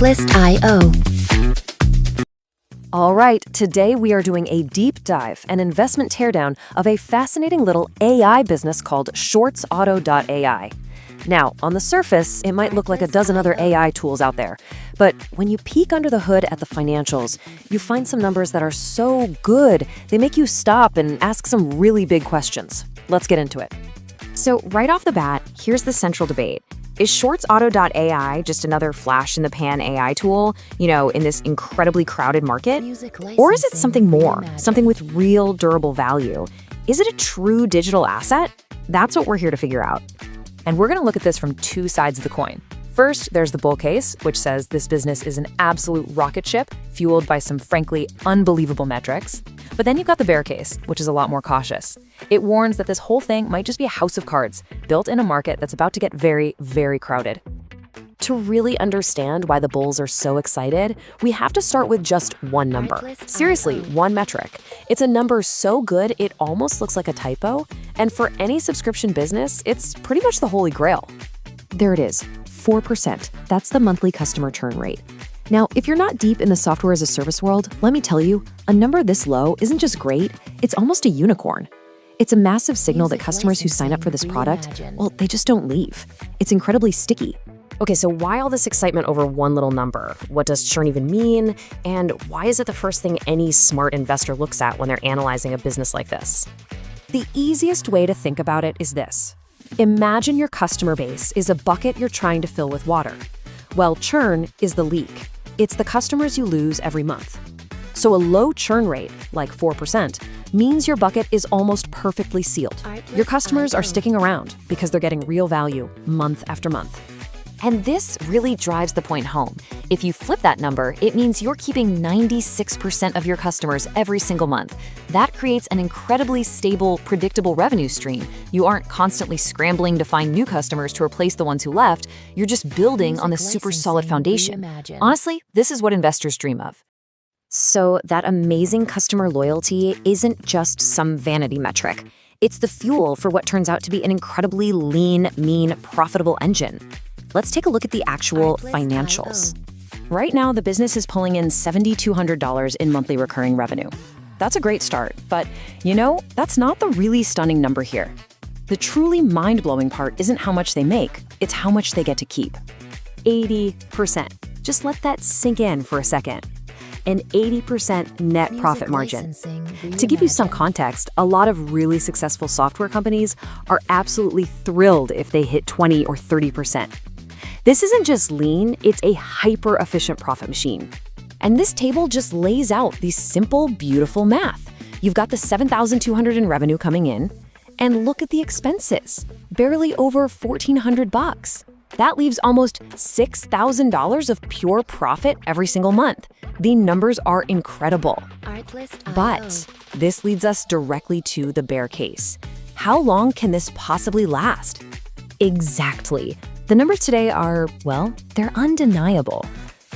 Artlist.io. All right, today we are doing a deep dive and investment teardown of a fascinating little AI business called ShortsAuto.ai. Now, on the surface, it might look like a dozen other AI tools out there, but when you peek under the hood at the financials, you find some numbers that are so good, they make you stop and ask some really big questions. Let's get into it. So right off the bat, here's the central debate. Is ShortsAuto.ai just another flash-in-the-pan AI tool, in this incredibly crowded market? Or is it something more, something with real durable value? Is it a true digital asset? That's what we're here to figure out. And we're going to look at this from two sides of the coin. First, there's the bull case, which says this business is an absolute rocket ship, fueled by some frankly unbelievable metrics. But then you've got the bear case, which is a lot more cautious. It warns that this whole thing might just be a house of cards, built in a market that's about to get very, very crowded. To really understand why the bulls are so excited, we have to start with just one number. Seriously, one metric. It's a number so good it almost looks like a typo, and for any subscription business, it's pretty much the holy grail. There it is, 4%. That's the monthly customer churn rate. Now, if you're not deep in the software as a service world, let me tell you, a number this low isn't just great, it's almost a unicorn. It's a massive signal that customers who sign up for this product, well, they just don't leave. It's incredibly sticky. Okay, so why all this excitement over one little number? What does churn even mean? And why is it the first thing any smart investor looks at when they're analyzing a business like this? The easiest way to think about it is this. Imagine your customer base is a bucket you're trying to fill with water. Well, churn is the leak. It's the customers you lose every month. So a low churn rate, like 4%, means your bucket is almost perfectly sealed. Your customers are sticking around because they're getting real value month after month. And this really drives the point home. If you flip that number, it means you're keeping 96% of your customers every single month. That creates an incredibly stable, predictable revenue stream. You aren't constantly scrambling to find new customers to replace the ones who left. You're just building on this super solid foundation. Honestly, this is what investors dream of. So that amazing customer loyalty isn't just some vanity metric. It's the fuel for what turns out to be an incredibly lean, mean, profitable engine. Let's take a look at the actual financials. Right now, the business is pulling in $7,200 in monthly recurring revenue. That's a great start, but that's not the really stunning number here. The truly mind-blowing part isn't how much they make, it's how much they get to keep. 80%. Just let that sink in for a second. An 80% net profit margin. To give you some context, a lot of really successful software companies are absolutely thrilled if they hit 20 or 30%. This isn't just lean, it's a hyper-efficient profit machine. And this table just lays out the simple, beautiful math. You've got the $7,200 in revenue coming in, and look at the expenses, barely over $1,400. That leaves almost $6,000 of pure profit every single month. The numbers are incredible. But this leads us directly to the bear case. How long can this possibly last? Exactly. The numbers today are, well, they're undeniable.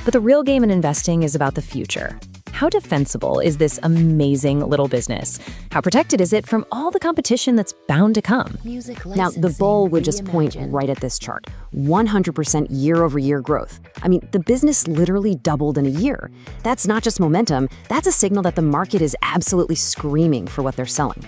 But the real game in investing is about the future. How defensible is this amazing little business? How protected is it from all the competition that's bound to come? Now, the bull would just point right at this chart. 100% year-over-year growth. I mean, the business literally doubled in a year. That's not just momentum, that's a signal that the market is absolutely screaming for what they're selling.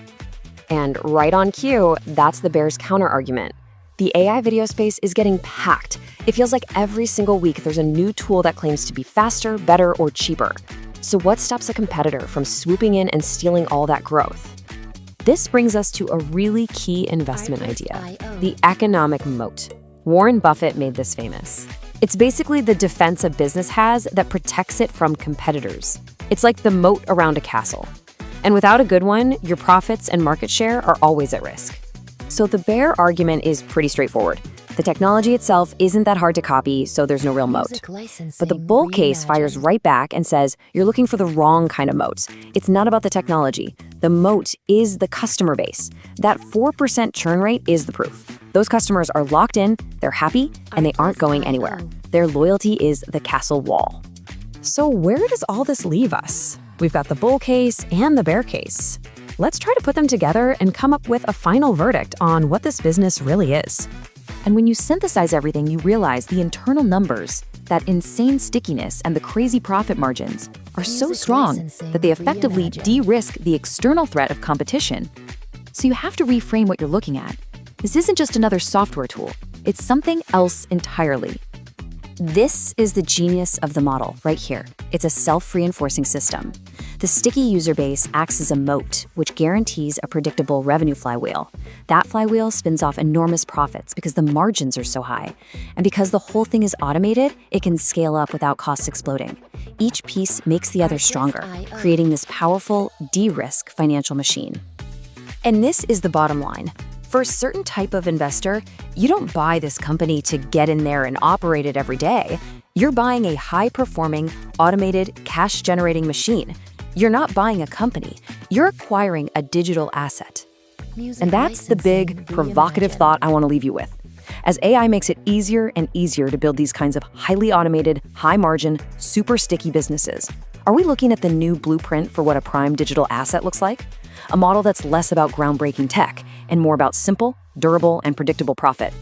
And right on cue, that's the bear's counter-argument. The AI video space is getting packed. It feels like every single week there's a new tool that claims to be faster, better, or cheaper. So what stops a competitor from swooping in and stealing all that growth? This brings us to a really key investment idea, the economic moat. Warren Buffett made this famous. It's basically the defense a business has that protects it from competitors. It's like the moat around a castle. And without a good one, your profits and market share are always at risk. So the bear argument is pretty straightforward. The technology itself isn't that hard to copy, so there's no real moat. But the bull case fires right back and says, you're looking for the wrong kind of moats. It's not about the technology. The moat is the customer base. That 4% churn rate is the proof. Those customers are locked in, they're happy, and they aren't going anywhere. Their loyalty is the castle wall. So where does all this leave us? We've got the bull case and the bear case. Let's try to put them together and come up with a final verdict on what this business really is. And when you synthesize everything, you realize the internal numbers, that insane stickiness and the crazy profit margins are so strong that they effectively de-risk the external threat of competition. So you have to reframe what you're looking at. This isn't just another software tool. It's something else entirely. This is the genius of the model right here. It's a self-reinforcing system. The sticky user base acts as a moat, which guarantees a predictable revenue flywheel. That flywheel spins off enormous profits because the margins are so high. And because the whole thing is automated, it can scale up without costs exploding. Each piece makes the other stronger, creating this powerful, de-risk financial machine. And this is the bottom line. For a certain type of investor, you don't buy this company to get in there and operate it every day. You're buying a high-performing, automated, cash-generating machine. You're not buying a company. You're acquiring a digital asset. And that's the big, provocative thought I want to leave you with. As AI makes it easier and easier to build these kinds of highly automated, high-margin, super sticky businesses, are we looking at the new blueprint for what a prime digital asset looks like? A model that's less about groundbreaking tech and more about simple, durable, and predictable profit.